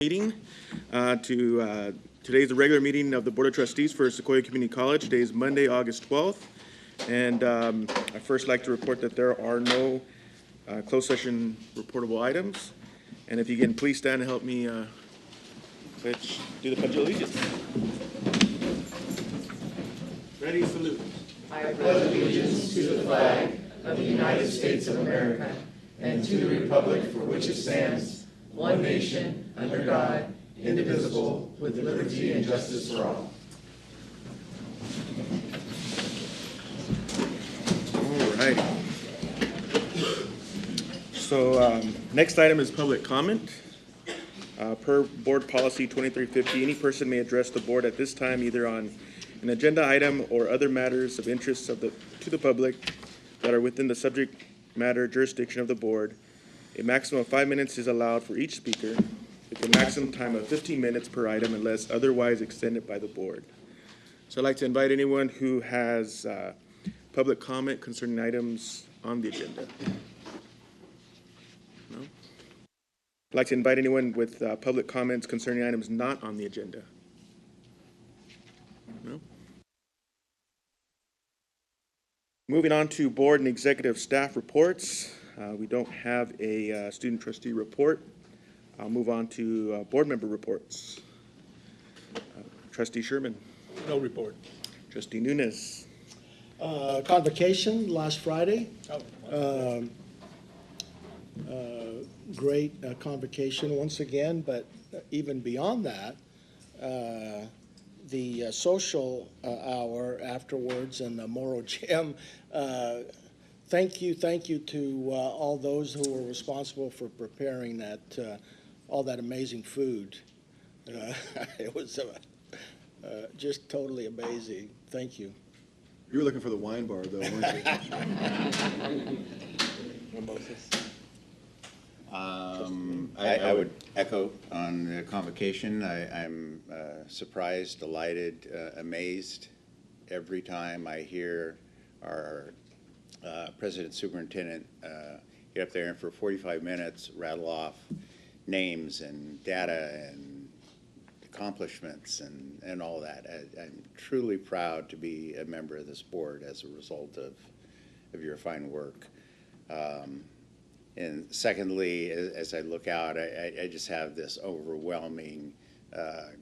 Meeting today's the regular meeting of the Board of Trustees for Sequoia Community College. Today is Monday, August 12th. And I first like to report that there are no closed session reportable items. And if you can please stand and help me do the Pledge of Allegiance. Ready, salute. I pledge allegiance to the flag of the United States of America and to the republic for which it stands, one nation, under God, indivisible, with liberty and justice for all. All right. So next item is public comment. Per Board Policy 2350, any person may address the board at this time either on an agenda item or other matters of interest to the public that are within the subject matter jurisdiction of the board. A maximum of 5 minutes is allowed for each speaker, with a maximum time of 15 minutes per item unless otherwise extended by the board. So I'd like to invite anyone who has public comment concerning items on the agenda. No? I'd like to invite anyone with public comments concerning items not on the agenda. No? Moving on to board and executive staff reports. We don't have a student trustee report. I'll move on to board member reports. Trustee Sherman. No report. Trustee Nunes. Convocation last Friday. Great convocation once again, but even beyond that, the social hour afterwards in the Morrow Gym. Thank you to all those who were responsible for preparing that, all that amazing food. It was just totally amazing. Thank you. You were looking for the wine bar, though, weren't you? I would echo on the convocation. I'm surprised, delighted, amazed every time I hear our President Superintendent get up there and for 45 minutes rattle off names and data and accomplishments and all that. I'm truly proud to be a member of this board as a result of your fine work. And secondly, as I look out, I just have this overwhelming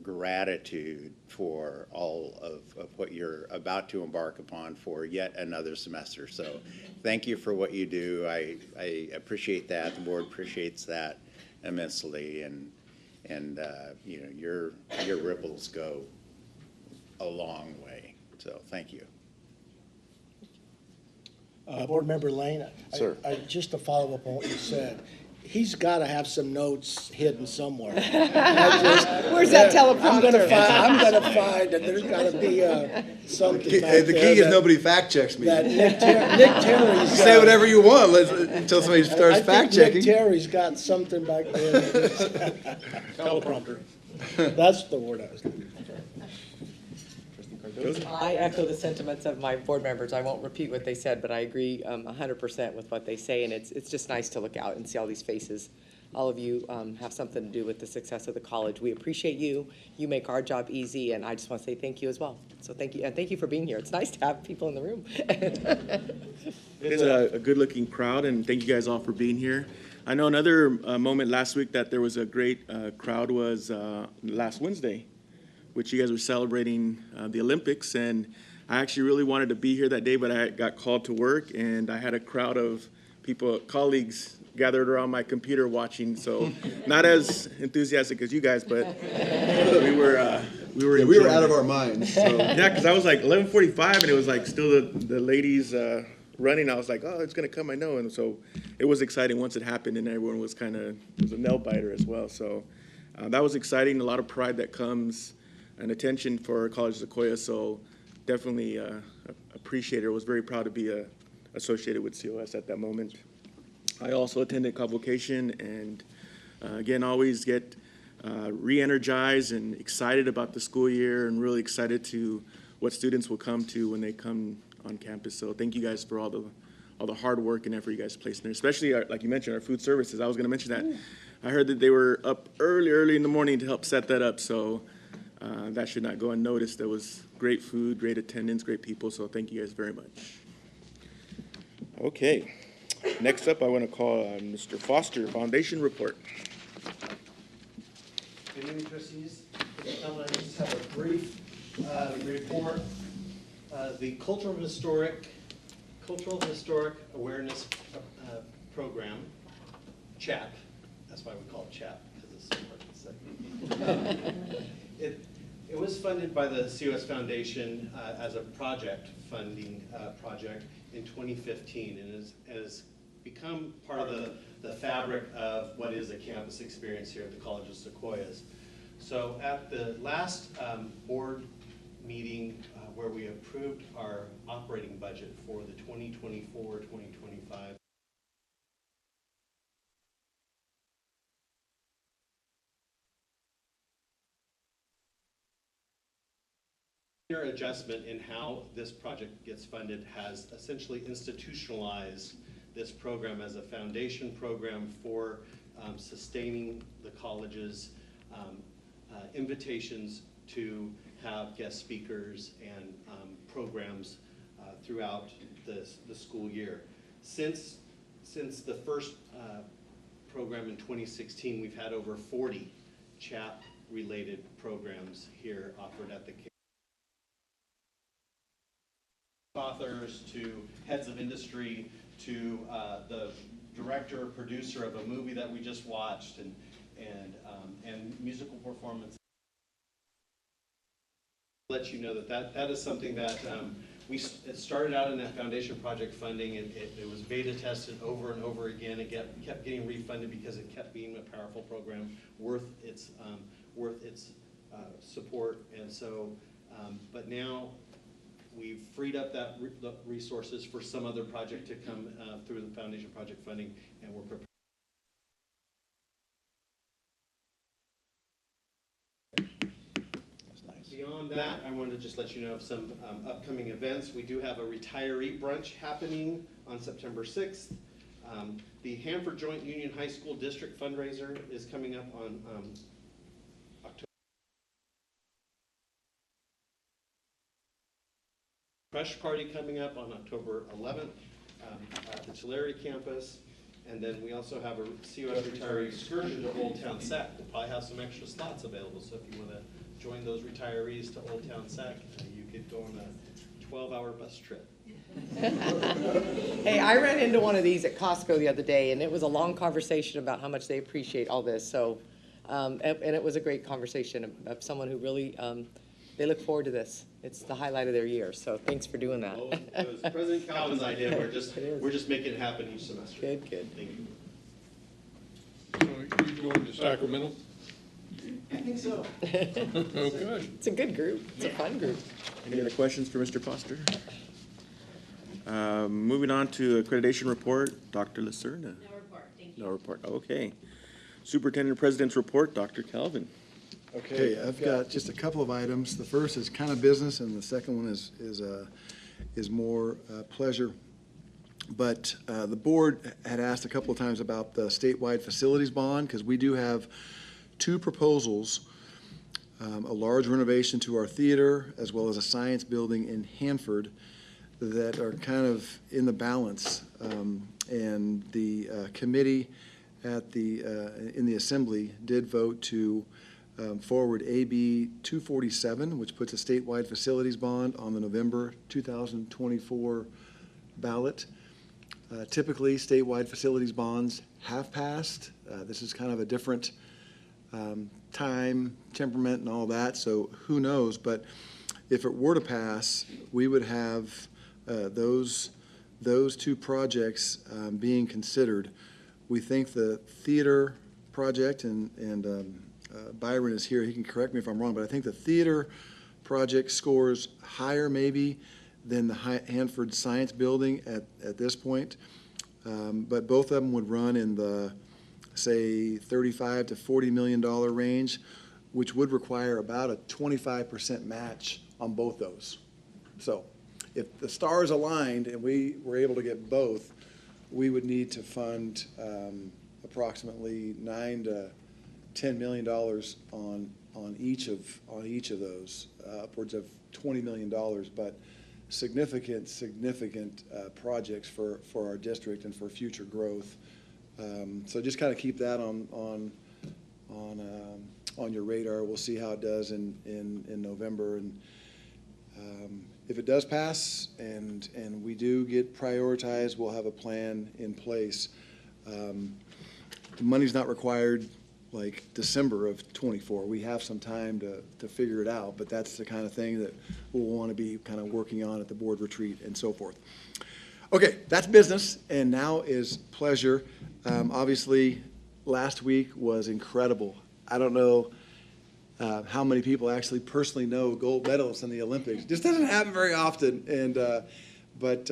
gratitude for all of what you're about to embark upon for yet another semester. So thank you for what you do. I appreciate that. The board appreciates that immensely. And you know, your ripples go a long way. So thank you. Board Member Lane, Sir. Just to follow up on what you said, he's got to have some notes hidden somewhere. Where's that teleprompter? I'm gonna find that there's got to be something back there. The key is nobody fact checks me. That Nick Terry's. Say whatever you want until somebody starts fact Nick checking. Terry's got something back there. Teleprompter. That's the word I was looking for. I echo the sentiments of my board members. I won't repeat what they said, but I agree 100% with what they say, and it's just nice to look out and see all these faces. All of you have something to do with the success of the college. We appreciate you. You make our job easy, and I just want to say thank you as well. So thank you, and thank you for being here. It's nice to have people in the room. It is a good-looking crowd, and thank you guys all for being here. I know another moment last week that there was a great crowd was last Wednesday, which you guys were celebrating the Olympics, and I actually really wanted to be here that day, but I got called to work, and I had a crowd of people, colleagues, gathered around my computer watching, so not as enthusiastic as you guys, but we were out of our minds. So. Yeah, because I was like 11:45, and it was like still the ladies running. I was like, oh, it's gonna come, I know, and so it was exciting once it happened, and everyone was it was a nail biter as well. So that was exciting. A lot of pride that comes and attention for College of Sequoia. So definitely appreciate it. I was very proud to be associated with COS at that moment. I also attended convocation, and again, always get re-energized and excited about the school year, and really excited to what students will come to when they come on campus. So thank you guys for all the hard work and effort you guys placed in there, especially, like you mentioned, our food services. I was going to mention that. I heard that they were up early in the morning to help set that up, so that should not go unnoticed. There was great food, great attendance, great people, so thank you guys very much. Okay, next up, I want to call Mr. Foster, Foundation Report. Good evening, trustees. I just have a brief report. The Cultural Historic Awareness Program, CHAP, that's why we call it CHAP, because it's so hard to say. It was funded by the COS Foundation as a project funding project in 2015, and has become part of the fabric of what is a campus experience here at the College of Sequoias. So at the last board meeting where we approved our operating budget for the 2024-2025, adjustment in how this project gets funded has essentially institutionalized this program as a foundation program for sustaining the college's invitations to have guest speakers and programs throughout the school year. Since the first program in 2016, we've had over 40 CHAP-related programs here offered at the campus. Authors to heads of industry to the director, producer of a movie that we just watched, and musical performance. Let you know that is something that it started out in that foundation project funding, and it was beta tested over and over again. It kept getting refunded because it kept being a powerful program worth its support, and so but now we've freed up the resources for some other project to come through the foundation project funding, and we're prepared. Beyond that, I wanted to just let you know of some upcoming events. We do have a retiree brunch happening on September 6th. The Hanford Joint Union High School District fundraiser is coming up on October. Crush Party coming up on October 11th at the Tulare campus. And then we also have a COS retiree excursion to Old Town Sac. We'll probably have some extra slots available, so if you want to join those retirees to Old Town Sac, you could go on a 12-hour bus trip. Hey, I ran into one of these at Costco the other day, and it was a long conversation about how much they appreciate all this. So, and it was a great conversation of someone who really, they look forward to this. It's the highlight of their year. So thanks for doing that. Well, it was President Calvin's idea. We're just making it happen each semester. Good, good. Thank you. So you going to Sacramento? I think so. Oh, good. It's a good group. It's a fun group. Any other questions for Mr. Foster? Moving on to accreditation report, Dr. Lacerna. No report, thank you. No report, okay. Superintendent President's report, Dr. Calvin. Okay, I've got just a couple of items. The first is kind of business, and the second one is more pleasure. But the board had asked a couple of times about the statewide facilities bond, because we do have two proposals, a large renovation to our theater, as well as a science building in Hanford, that are kind of in the balance. And the committee in the assembly did vote to forward AB 247, which puts a statewide facilities bond on the November 2024 ballot. Typically, statewide facilities bonds have passed. This is kind of a different time, temperament, and all that, so who knows? But if it were to pass, we would have those two projects being considered. We think the theater project, and Byron is here, he can correct me if I'm wrong, but I think the theater project scores higher maybe than the Hanford Science Building at this point. But both of them would run in the, say, $35 to $40 million range, which would require about a 25% match on both those. So if the stars aligned and we were able to get both, we would need to fund approximately $9 to $10 million on each of those, upwards of $20 million, but significant projects for our district and for future growth. So just kind of keep that on your radar. We'll see how it does in November, and if it does pass and we do get prioritized, we'll have a plan in place. The money's not required like December of '24. We have some time to figure it out, but that's the kind of thing that we'll want to be kind of working on at the board retreat and so forth. Okay, that's business, and now is pleasure. Obviously, last week was incredible. I don't know how many people actually personally know gold medalists in the Olympics. Just doesn't happen very often, but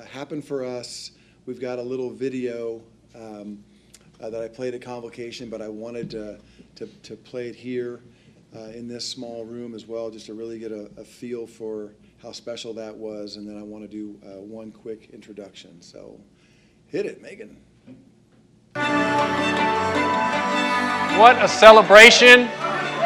happened for us. We've got a little video that I played at Convocation, but I wanted to play it here in this small room as well, just to really get a feel for how special that was, and then I want to do one quick introduction. So hit it, Megan. What a celebration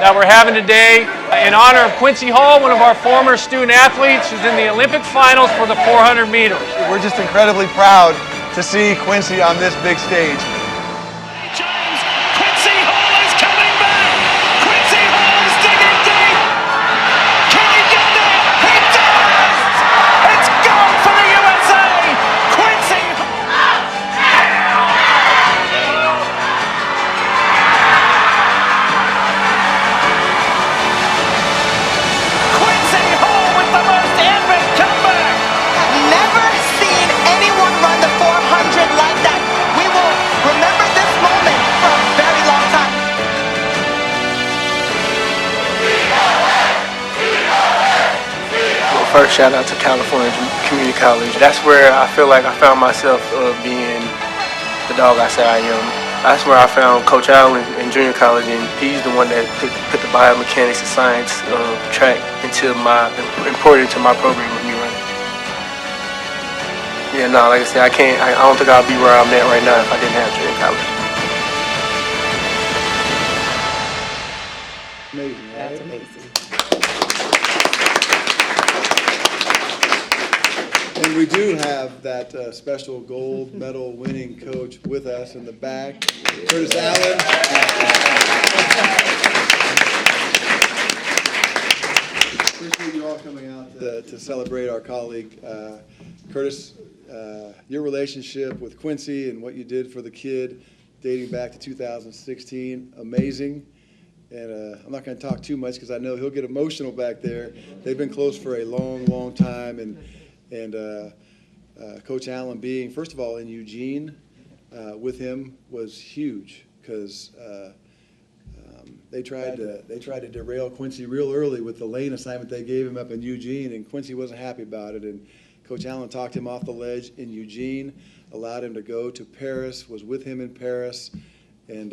that we're having today in honor of Quincy Hall, one of our former student athletes who's in the Olympic finals for the 400 meters. We're just incredibly proud to see Quincy on this big stage. James, Quincy Hall is coming back. Quincy Hall is digging deep. Can he get there? He does. It's gone for the USA. Quincy Hall. Quincy Hall with the most epic comeback. I've never seen anyone run the 400 like that. We will remember this moment for a very long time. Well, first, shout out to California Community College. That's where I feel like I found myself being the dog I say I am. That's where I found Coach Allen in junior college, and he's the one that put the biomechanics and science track imported into my program with me running. Yeah, no, like I said, I don't think I'll be where I'm at right now if I didn't have junior college. Amazing, right? That's amazing. And we do have that special gold medal winning coach with us in the back, Curtis Allen. Appreciate you all coming out to celebrate our colleague. Curtis, your relationship with Quincy and what you did for the kid dating back to 2016, amazing. And I'm not going to talk too much because I know he'll get emotional back there. They've been close for a long, long time. And Coach Allen being, first of all, in Eugene with him was huge because they tried to derail Quincy real early with the lane assignment they gave him up in Eugene, and Quincy wasn't happy about it. And Coach Allen talked him off the ledge in Eugene, allowed him to go to Paris, was with him in Paris, and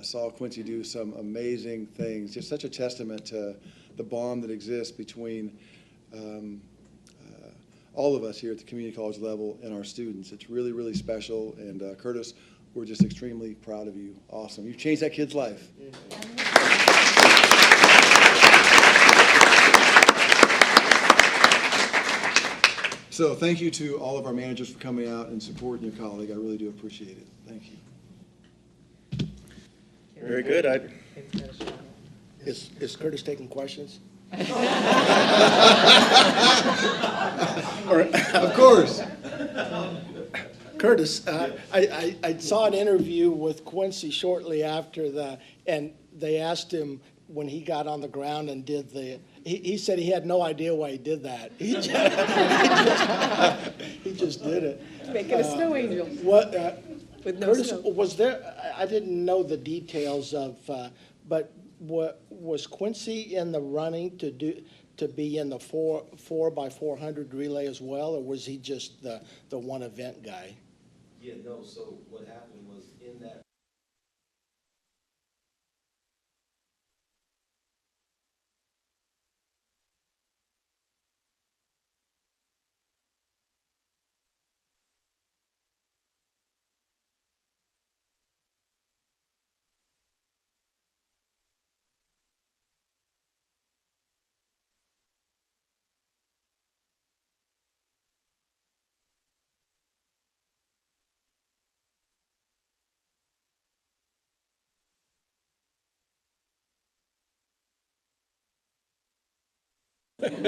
saw Quincy do some amazing things. Just such a testament to the bond that exists between all of us here at the community college level and our students. It's really, really special. And Curtis, we're just extremely proud of you. Awesome. You've changed that kid's life. So thank you to all of our managers for coming out and supporting your colleague. I really do appreciate it. Thank you. Very good. Is Curtis taking questions? Of course. Curtis, I saw an interview with Quincy shortly after and they asked him when he got on the ground and did he said he had no idea why he did that. He just did it. Making a snow angel. With no Curtis, snow. was there, I didn't know the details of, but was Quincy in the running to be in the 4x400 relay as well, or was he just the one event guy? Yeah, no, so what happened was in that And he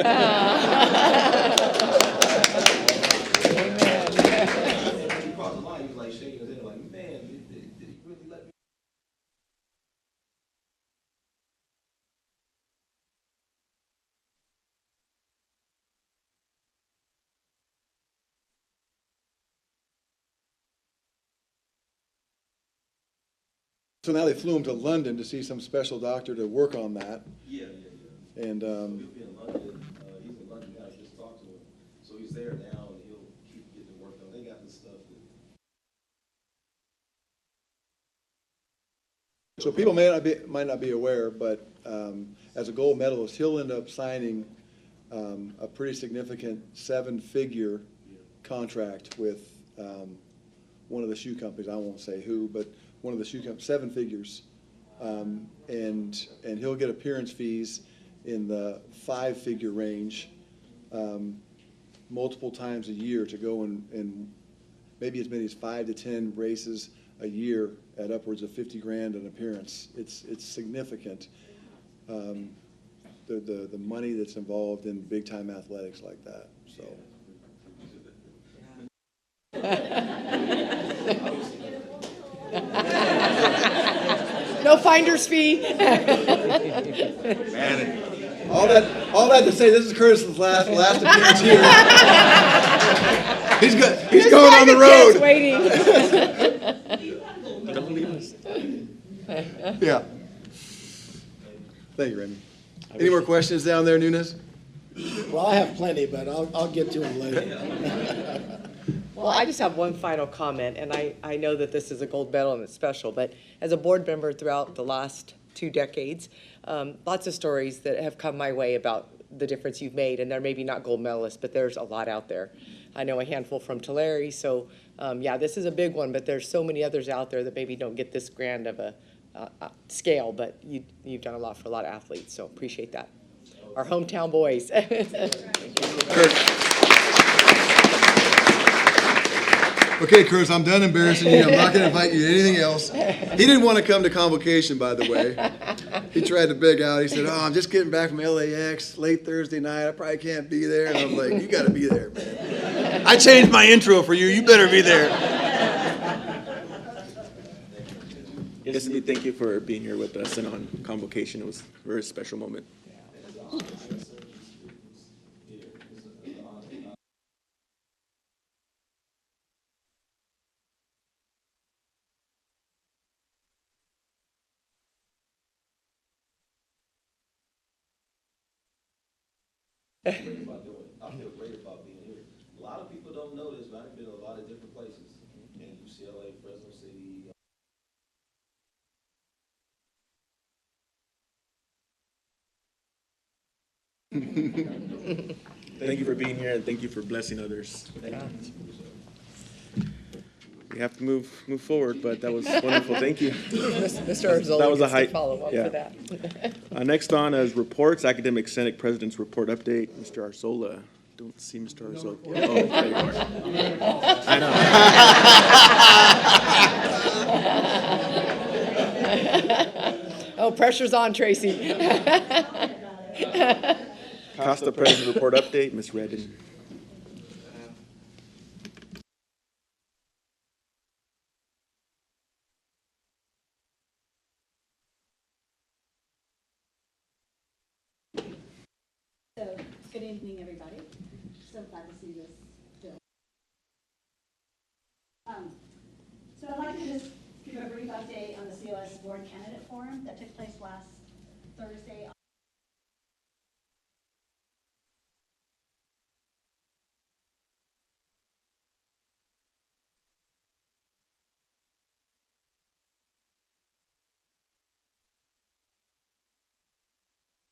crossed the line, he was like shaking his head, like, man, did he really let me? So now they flew him to London to see some special doctor to work on that. Yeah. And, He'll be in London, he's in London now, I just talked to him. So he's there now, and he'll keep getting the work done. They got this stuff that. so people might not be aware, but as a gold medalist, he'll end up signing a pretty significant 7-figure contract with one of the shoe companies. I won't say who, but one of the shoe companies, 7 figures. And he'll get appearance fees in the 5-figure range multiple times a year to go in maybe as many as 5 to 10 races a year at upwards of 50 grand an appearance. It's significant. The money that's involved in big time athletics like that. So. No finder's fee. Man, all that to say, this is Curtis's last appearance here. He's going on the road. Waiting. Don't leave us. Yeah. Thank you, Raymond. Any more questions down there, Nunes? Well, I have plenty, but I'll get to them later. Well, I just have one final comment, and I know that this is a gold medal and it's special, but as a board member throughout the last 2 decades, lots of stories that have come my way about the difference you've made, and they're maybe not gold medalists, but there's a lot out there. I know a handful from Tulare, so yeah, this is a big one, but there's so many others out there that maybe don't get this grand of a scale, but you've done a lot for a lot of athletes, so appreciate that. Our hometown boys. Okay, Curtis, I'm done embarrassing you. I'm not going to invite you to anything else. He didn't want to come to convocation, by the way. He tried to beg out. He said, oh, I'm just getting back from LAX late Thursday night. I probably can't be there. And I was like, you got to be there, man. I changed my intro for you. You better be there. Yes, indeed. Thank you for being here with us and on convocation. It was a very special moment. I feel great about being here. A lot of people don't know this, but I've been to a lot of different places. In UCLA, Fresno City. Thank you for being here, and thank you for blessing others. We have to move forward, but that was wonderful. Thank you. Mr. Arzola That was a gets to height. follow up Yeah. for that. Next on is reports, Academic Senate President's Report Update. Mr. Arzola. Don't see Mr. Arzola. Oh, there you are. I know. Oh, pressure's on, Tracy. Costa President's Report Update, Ms. Redden. So, good evening, everybody. So glad to see this bill. So I'd like to just give a brief update on the COS Board Candidate Forum that took place last Thursday.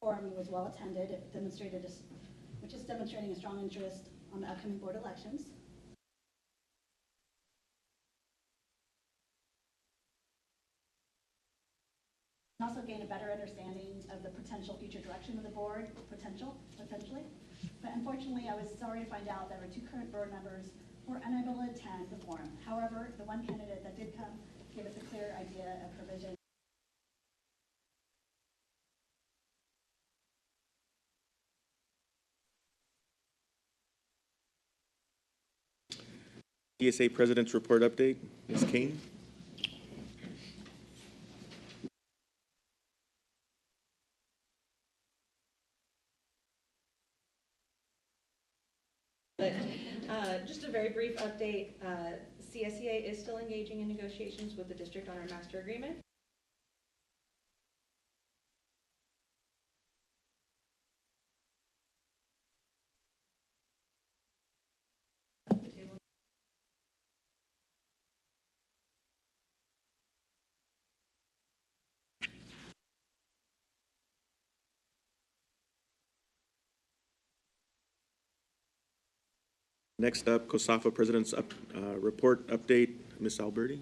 Forum was well attended. It demonstrated, which is demonstrating a strong interest on the upcoming board elections. And also gain a better understanding of the potential future direction of the board, potentially. But unfortunately, I was sorry to find out there were 2 current board members who were unable to attend the forum. However, the one candidate that did come gave us a clear idea of her vision. CSA President's Report Update, Ms. King. Just a very brief update. CSEA is still engaging in negotiations with the district on our master agreement. Next up, COSAFA President's Report Update, Ms. Alberti.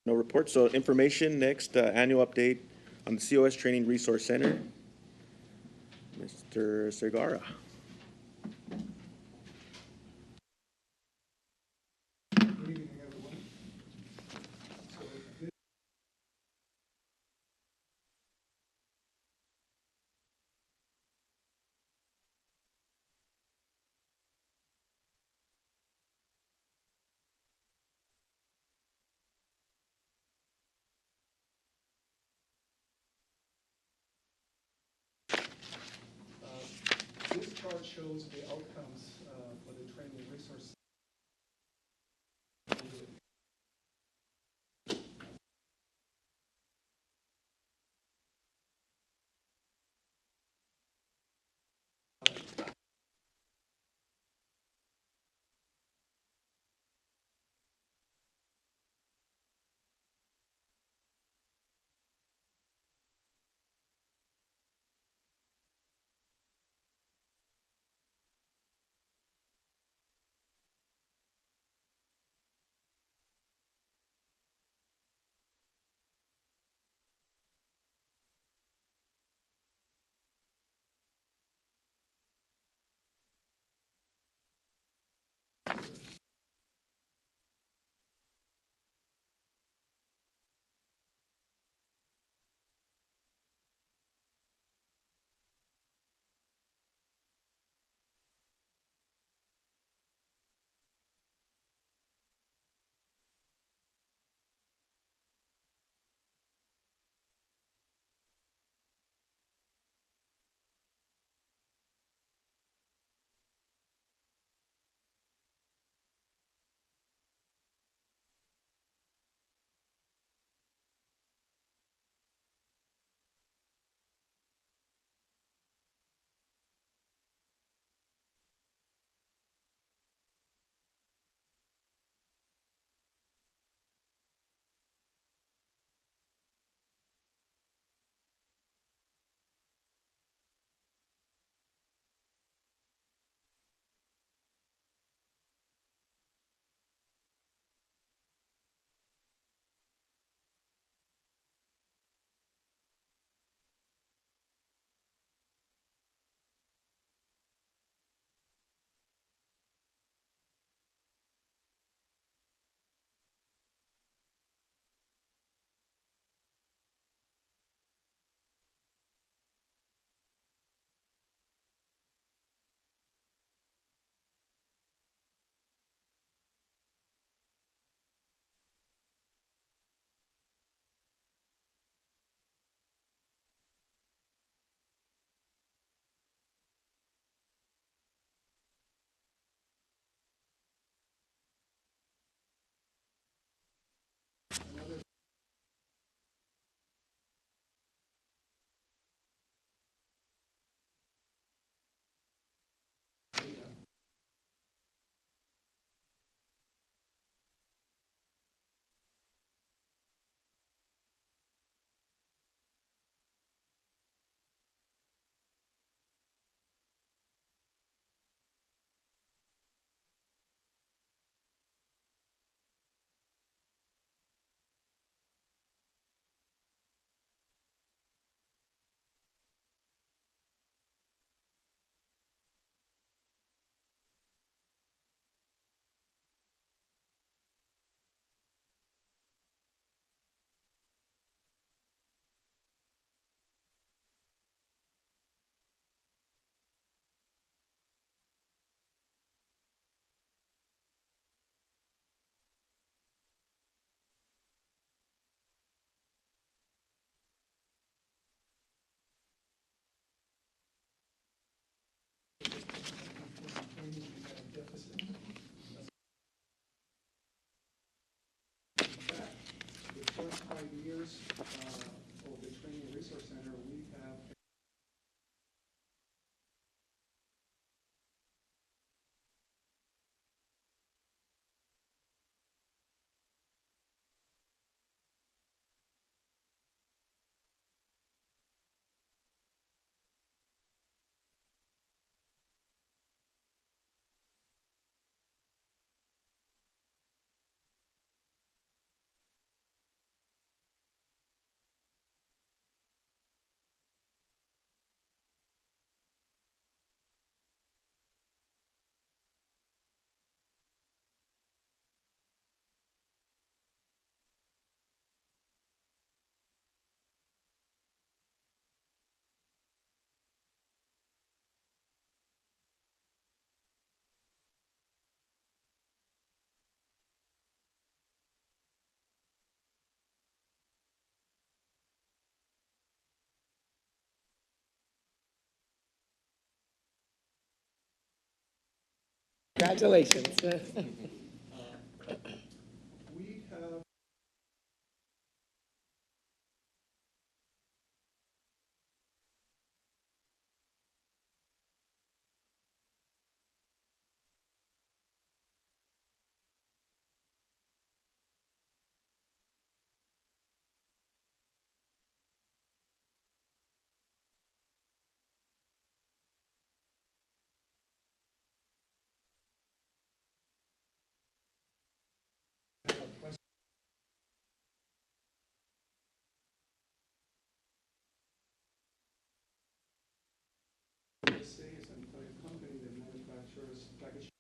No report, so information, next, annual update on the COS Training Resource Center. Mr. Segarra. This chart shows the outcomes for the training resource. directors of the Training Resource Center, we have Congratulations. we have USA is a company that manufactures packaging.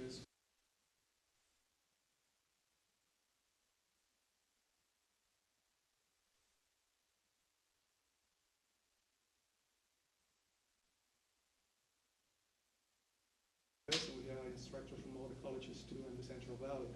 Is we have instructors from all the colleges too in the Central Valley.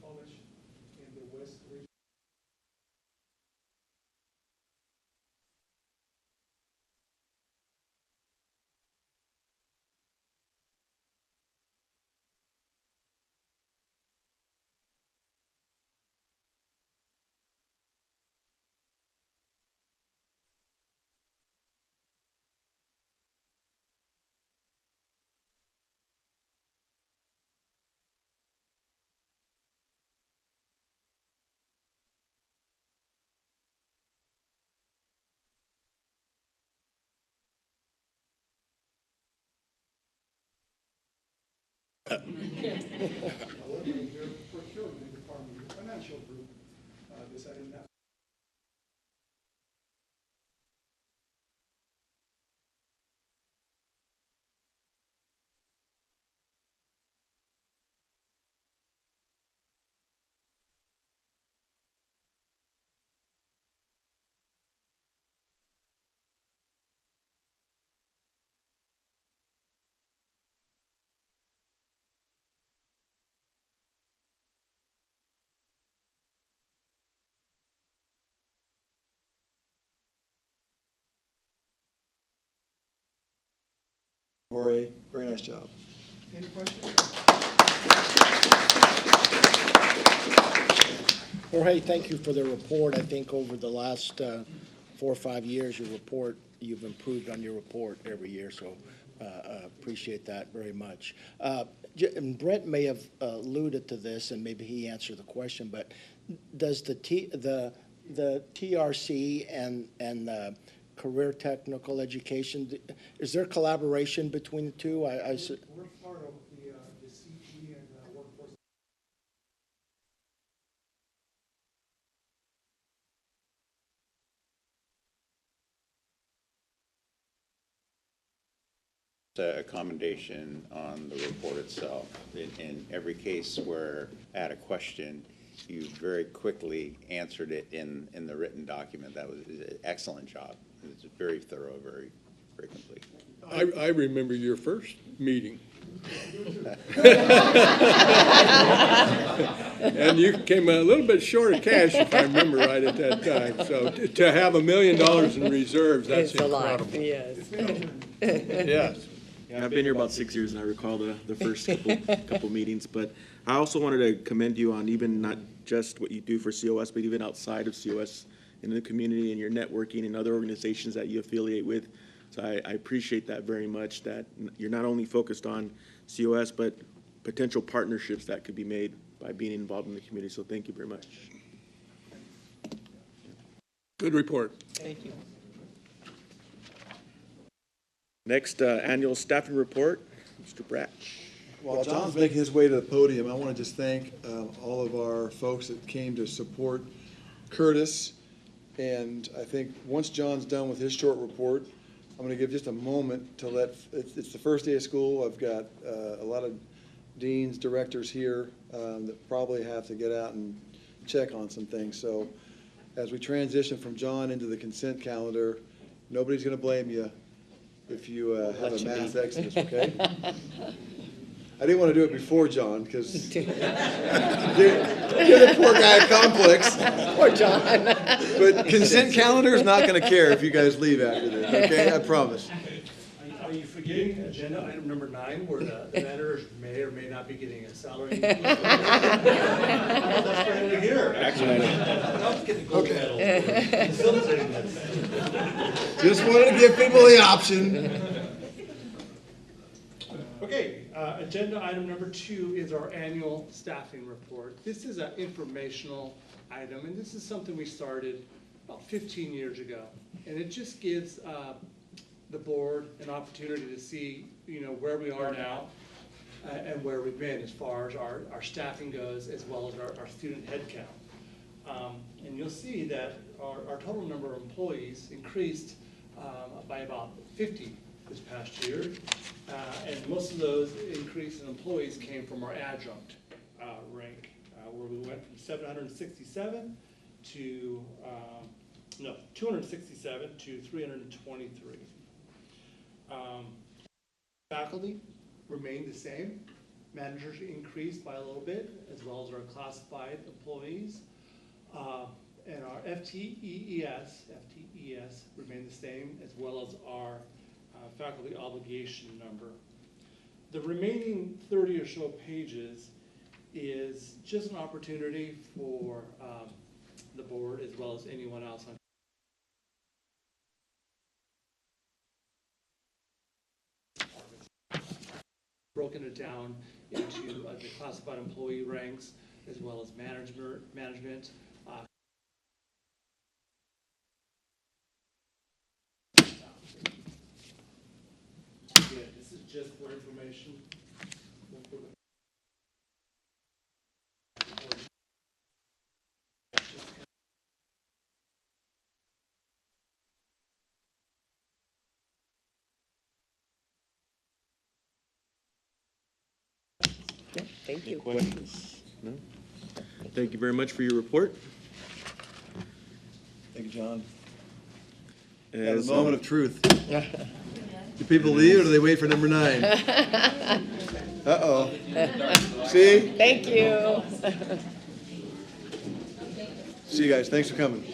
College in the West region. However, your procurement department, your financial group, decided not. Jorge, very nice job. Any questions? Jorge, thank you for the report. I think over the last 4 or 5 years, you've improved on your report every year, so appreciate that very much. And Brent may have alluded to this, and maybe he answered the question, but does the TRC and career technical education, is there collaboration between the two? We're part of the CE and workforce. A commendation on the report itself. In every case where I had a question, you very quickly answered it in the written document. That was an excellent job. It's very thorough, very, very complete. I remember your first meeting. And you came a little bit short of cash, if I remember right, at that time. So to have $1 million in reserves, that's It's a lot, incredible. yes. Yes. Yeah, I've been here about 6 years, and I recall the first couple meetings. But I also wanted to commend you on even not just what you do for COS, but even outside of COS in the community and your networking and other organizations that you affiliate with. So I appreciate that very much, that you're not only focused on COS, but potential partnerships that could be made by being involved in the community. So thank you very much. Good report. Thank you. Next, annual staffing report, Mr. Bratch. While John's making his way to the podium, I want to just thank all of our folks that came to support Curtis. And I think once John's done with his short report, I'm going to give just a moment to it's the first day of school. I've got a lot of deans, directors here that probably have to get out and check on some things. So as we transition from John into the consent calendar, nobody's going to blame you if you have a mass exodus, okay? I didn't want to do it before John, because give the poor guy a complex. Poor John. But consent calendar is not going to care if you guys leave after this, okay? I promise. Are you forgetting agenda item number 9, where the managers may or may not be getting a salary increase? That's for every year. Actually, I was getting gold medals for facilitating this. Just wanted to give people the option. Okay, agenda item number 2 is our annual staffing report. This is an informational item, and this is something we started about 15 years ago. And it just gives the board an opportunity to see, where we are now and where we've been as far as our staffing goes, as well as our student headcount. And you'll see that our total number of employees increased by about 50 this past year. And most of those increase in employees came from our adjunct rank, where we went from 767 to, 267 to 323. Faculty remained the same. Managers increased by a little bit, as well well as our classified employees. And our FTEs remain the same, as well as our faculty obligation number. The remaining 30 or so pages is just an opportunity for the board, as well as anyone else on broken it down into the classified employee ranks, as well as management. Yeah, this is just for information. Thank you. Questions? No? Thank you very much for your report. Thank you, John. As, Yeah, the moment of truth. Do people leave or do they wait for number 9? Uh-oh. See? Thank you. See you guys. Thanks for coming.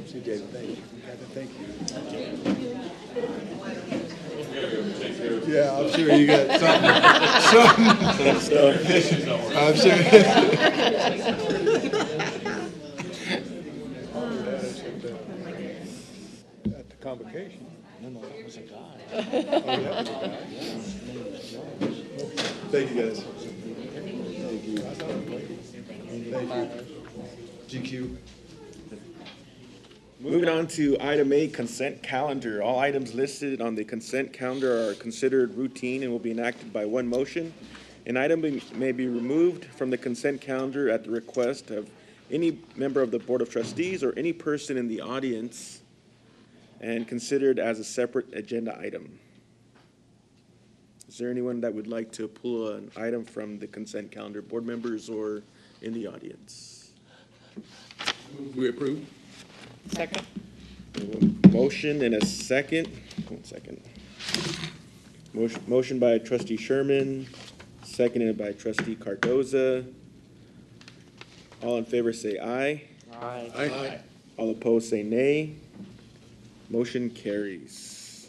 See you, David. Thank you. Thank you. Yeah, I'm sure you got something. I'm sure. At the convocation. No, that was a guy. Thank you, guys. Thank you. Thank you. GQ. Moving on to item A, consent calendar. All items listed on the consent calendar are considered routine and will be enacted by one motion. An item may be removed from the consent calendar at the request of any member of the Board of Trustees or any person in the audience and considered as a separate agenda item. Is there anyone that would like to pull an item from the consent calendar, board members or in the audience? We approve? Second. Motion and a second. 1 second. Motion by Trustee Sherman, seconded by Trustee Cardoza. All in favor say aye. Aye. Aye. All opposed say nay. Motion carries.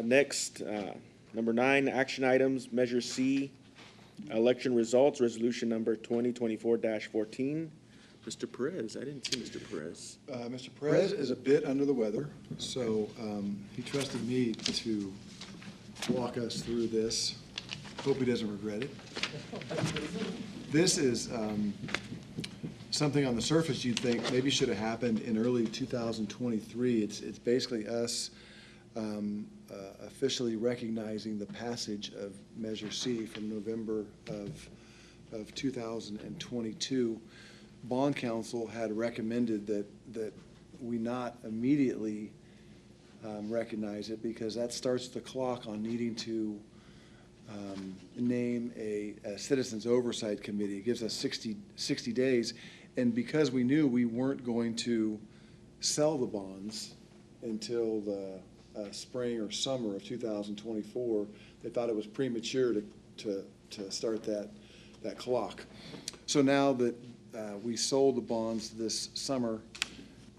Next, number 9, action items, Measure C, election results, resolution number 2024-14. Mr. Perez, I didn't see Mr. Perez. Mr. Perez is a bit under the weather, so he trusted me to walk us through this. Hope he doesn't regret it. This is something on the surface you'd think maybe should have happened in early 2023. It's basically us officially recognizing the passage of Measure C from November of 2022. Bond Counsel had recommended that we not immediately recognize it because that starts the clock on needing to name a Citizens Oversight Committee. It gives us 60 days. And because we knew we weren't going to sell the bonds until the spring or summer of 2024, they thought it was premature to start that clock. So now that we sold the bonds this summer,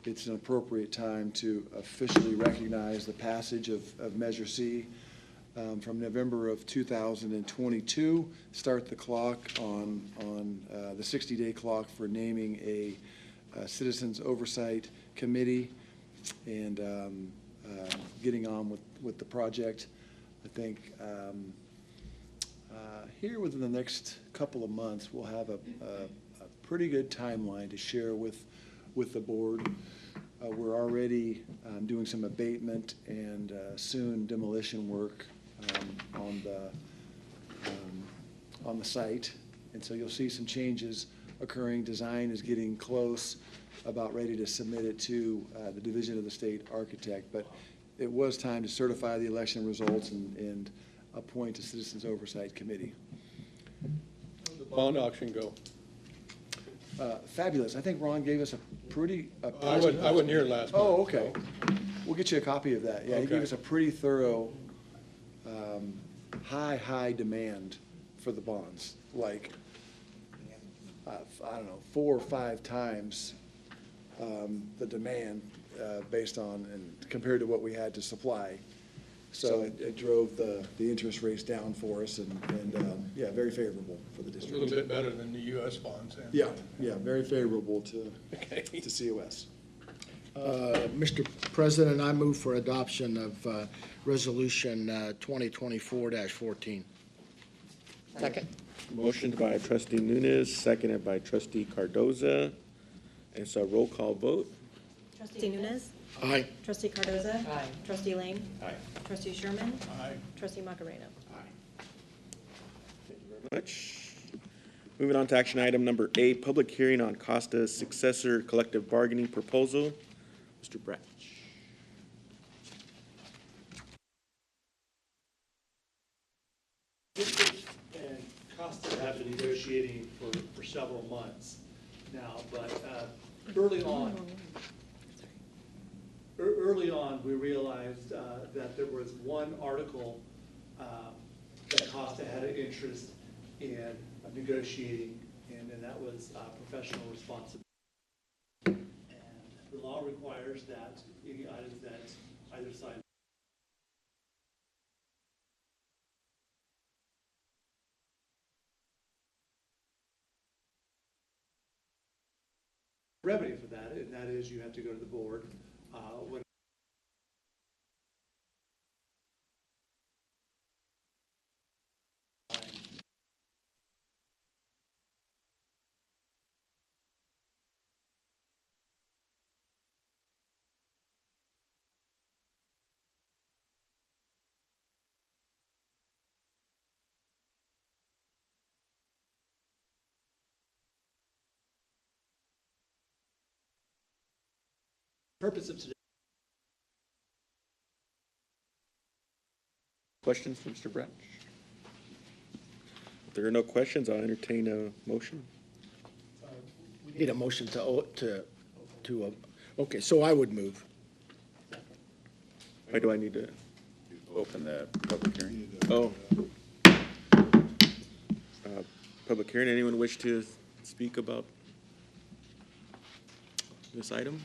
it's an appropriate time to officially recognize the passage of Measure C from November of 2022, start the clock on the 60-day clock for naming a Citizens Oversight Committee and getting on with the project. I think here within the next couple of months, we'll have a pretty good timeline to share with the board. We're already doing some abatement and soon demolition work on the site, and so you'll see some changes occurring. Design is getting close, about ready to submit it to the Division of the State Architect, but it was time to certify the election results and appoint a Citizens Oversight Committee. How'd the bond auction go? Fabulous. I think Ron gave us a pretty. I wasn't here last month. Oh, okay. We'll get you a copy of that. Yeah, he Okay. gave us a pretty thorough high demand for the bonds, like, I don't know, 4 or 5 times the demand based on, and compared to what we had to supply. So it drove the interest rates down for us, and yeah, very favorable for the A district. little bit better than the US bonds. then. Yeah, very favorable to COS. Mr. President, I move for adoption of Resolution 2024-14. Second. Motioned by trustee Nunes, seconded by trustee Cardoza. And so roll call vote. Trustee Nunes? Aye. Trustee Cardoza? Aye. Trustee Lane? Aye. Trustee Sherman? Aye. Trustee Macarena? Much. Moving on to action item number 8, public hearing on Costa's successor collective bargaining proposal. Mr. Bratch. District and Costa have been negotiating for several months now, but early on, we realized that there was one article that Costa had an interest in negotiating, and that was professional responsibility. And the law requires that any items that either side remedy for that, and that is you have to go to the board when purpose of today. Questions for Mr. Bratch? If there are no questions, I'll entertain a motion. Need a motion okay, so I would move. Why do I need to? Open the public hearing. Oh. Public hearing, anyone wish to speak about this item?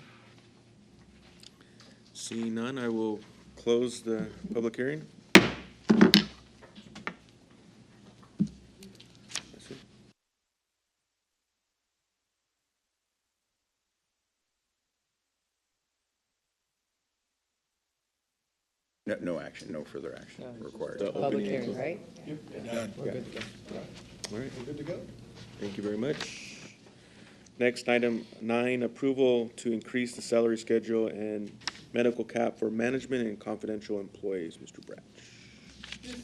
Seeing none, I will close the public hearing. That's it. No action, no further action required. The Public opening hearing, close. right? We're good to go. All right. We're good to go? Thank you very much. Next, item 9, approval to increase the salary schedule and medical cap for management and confidential employees. Mr. Bratch. This is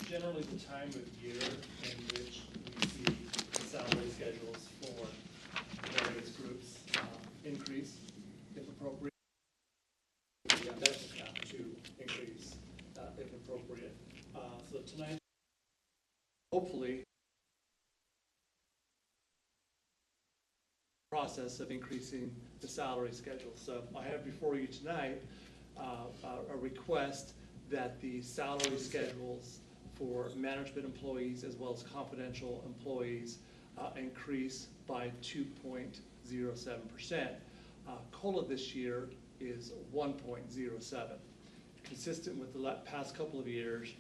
generally the time of year in which we see the salary schedules for various groups increase if appropriate. The medical cap to increase if appropriate. So tonight, hopefully, process of increasing the salary schedule. So I have before you tonight a request that the salary schedules for management employees as well as confidential employees increase by 2.07%. COLA this year is 1.07. Consistent with the past couple of years,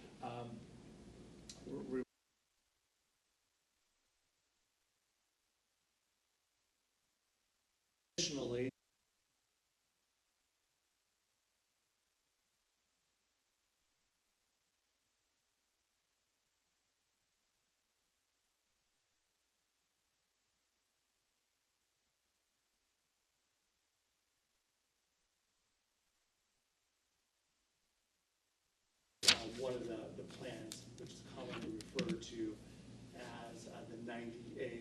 additionally, one of the plans, which is commonly referred to as the 90A plan.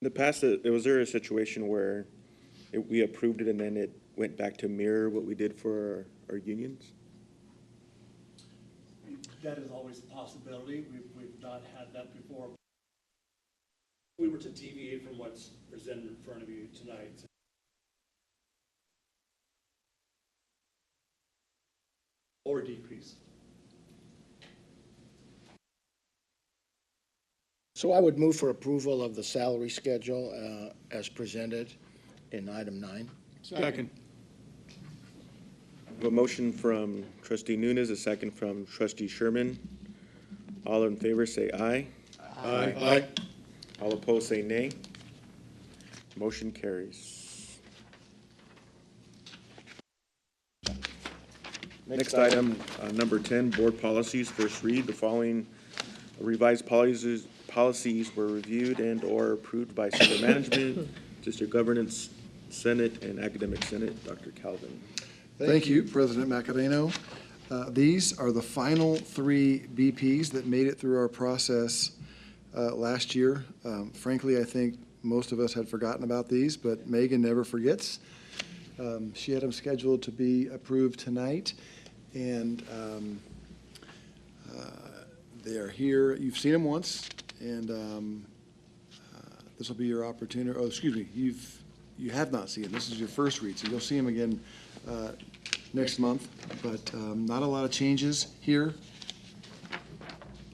In the past, was there a situation where we approved it and then it went back to mirror what we did for our unions? That is always a possibility. We've not had that before. We were to deviate from what's presented in front of you tonight. Or decrease. So I would move for approval of the salary schedule as presented in item 9. Second. A motion from trustee Nunes, a second from trustee Sherman. All in favor, say aye. Aye. All opposed, say nay. Motion carries. Next item, number 10, board policies, first read. The following revised policies were reviewed and/or approved by Center Management, District Governance Senate, and Academic Senate. Dr. Calvin. Thank you, President Macareno. These are the final 3 BPs that made it through our process last year. Frankly, I think most of us had forgotten about these, but Megan never forgets. She had them scheduled to be approved tonight, and they are here. You've seen them once, and this will be your opportunity. Oh, excuse me, you have not seen them. This is your first read, so you'll see them again next month, but not a lot of changes here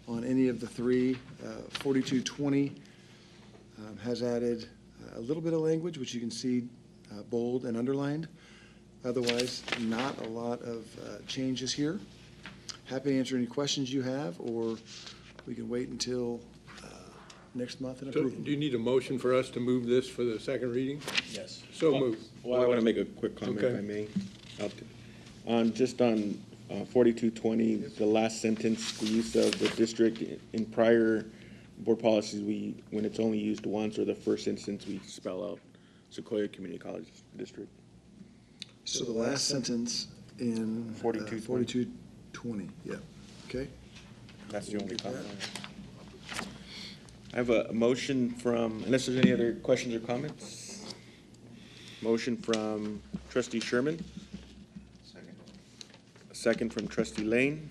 on any of the 3. 4220 has added a little bit of language, which you can see bold and underlined. Otherwise, not a lot of changes here. Happy to answer any questions you have, or we can wait until next month and So approve them. do you need a motion for us to move this for the second reading? Yes. So move. Well, I want to make a quick comment, if I may. On 4220, the last sentence, the use of the district in prior board policies, when it's only used once, or the first instance, we spell out Sequoia Community College District. So the last sentence in 4220, yeah, okay. That's the only comment. I have a motion from, unless there's any other questions or comments? Motion from trustee Sherman. A second from trustee Lane.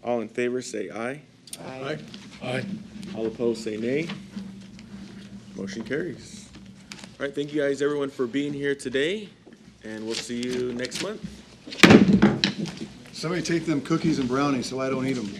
All in favor, say aye. Aye. Aye. All opposed, say nay. Motion carries. All right, thank you guys, everyone, for being here today, and we'll see you next month. Somebody take them cookies and brownies so I don't eat them.